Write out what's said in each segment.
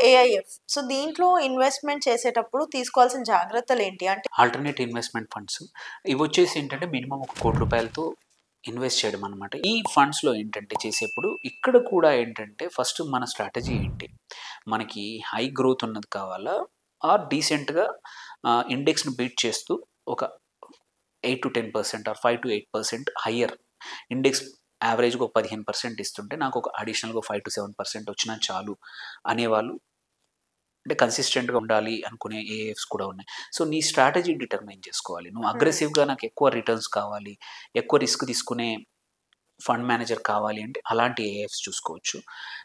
AIF. So, దీంట్లో investment చేసేటప్పుడు తీసుకోవాల్సిన జాగ్రత్తలేంటి? అంటే ఆల్టర్‌నేట్ ఇన్వెస్ట్‌మెంట్ ఫండ్స్ ఇవొచ్చేసి ఏంటంటే మినిమమ్ ఒక ₹1,00,00,000తో ఇన్వెస్ట్ చేయడం అనమాట. ఈ ఫండ్స్‌లో ఏంటంటే చేసేప్పుడు ఇక్కడ కూడా ఏంటంటే ఫస్ట్ మన స్ట్రాటజీ ఏంటి? మనకి హై గ్రోత్ ఉన్నది కావాలా? ఆర్ డీసెంట్‌గా ఇండెక్స్‌ని బీట్ చేస్తూ ఒక 8-10% ఆర్ 5-8% హయ్యర్ ఇండెక్స్ యావరేజ్‌గా ఒక 15% ఇస్తుంటే నాకు ఒక అడిషనల్‌గా 5-7% వచ్చినా చాలు అనేవాళ్ళు అంటే కన్సిస్టెంట్‌గా ఉండాలి అనుకునే ఏఎఫ్స్ కూడా ఉన్నాయి. సో, నీ స్ట్రాటజీ డిటర్మైన్ చేసుకోవాలి. నువ్వు అగ్రెసివ్‌గా నాకు ఎక్కువ రిటర్న్స్ కావాలి, ఎక్కువ రిస్క్ తీసుకునే ఫండ్ మేనేజర్ కావాలి అంటే అలాంటి ఏఎఫ్స్ చూసుకోవచ్చు.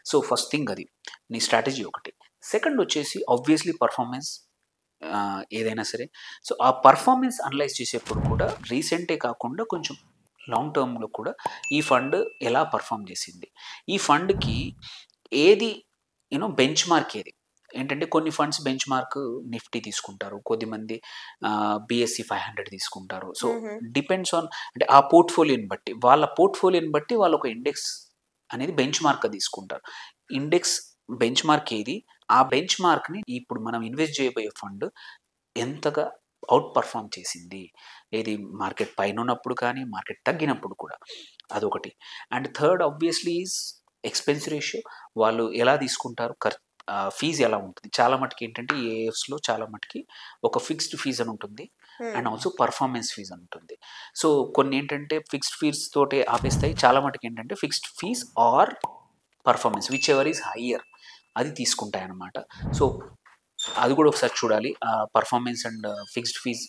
సో, ఫస్ట్ థింగ్ అది. నీ స్ట్రాటజీ ఒకటి. సెకండ్ వచ్చేసి ఆబ్వియస్‌లీ పర్ఫార్మెన్స్ ఏదైనా సరే. సో, ఆ పర్ఫార్మెన్స్ అనలైజ్ చేసేప్పుడు కూడా రీసెంటే కాకుండా కొంచెం లాంగ్ టర్మ్‌లో కూడా ఈ ఫండ్ ఎలా పర్ఫార్మ్ చేసింది? ఈ ఫండ్‌కి ఏది బెంచ్ మార్క్ ఏది? ఏంటంటే కొన్ని ఫండ్స్ బెంచ్ మార్క్ నిఫ్టీ తీసుకుంటారు. కొద్దిమంది బీఎస్‌సీ 500 తీసుకుంటారు. సో, హుహు. డిపెండ్స్ ఆన్ అంటే ఆ పోర్ట్‌ఫోలియోని బట్టి, వాళ్ళ పోర్ట్‌ఫోలియోని బట్టి వాళ్ళొక ఇండెక్స్ అనేది బెంచ్ మార్క్‌గా తీసుకుంటారు. ఇండెక్స్ బెంచ్ మార్క్ ఏది? ఆ బెంచ్ మార్క్‌ని ఇప్పుడు మనం ఇన్వెస్ట్ చేయబోయే ఫండ్ ఎంతగా ఔట్ పర్ఫార్మ్ చేసింది. ఏది మార్కెట్ పైనున్నప్పుడు కానీ, మార్కెట్ తగ్గినప్పుడు కూడా. అదొకటి. And third obviously is expense ratio. వాళ్ళు ఎలా తీసుకుంటారు? ఫీజ్ ఎలా ఉంటుంది? చాలా మటుకు ఏంటంటే ఏఎఫ్స్‌లో చాలా మటుకి ఒక ఫిక్స్డ్ ఫీజ్ అని ఉంటుంది. హ్మ్. అండ్ ఆల్సో పర్ఫార్మెన్స్ ఫీజ్ అని ఉంటుంది. సో, కొన్ని ఏంటంటే ఫిక్స్డ్ ఫీస్ తోటే ఆపేస్తాయి. చాలా మటుకు ఏంటంటే fixed fees or performance whichever is higher అది తీసుకుంటాయన్నమాట. సో, అది కూడా ఒకసారి చూడాలి. Performance and fixed fees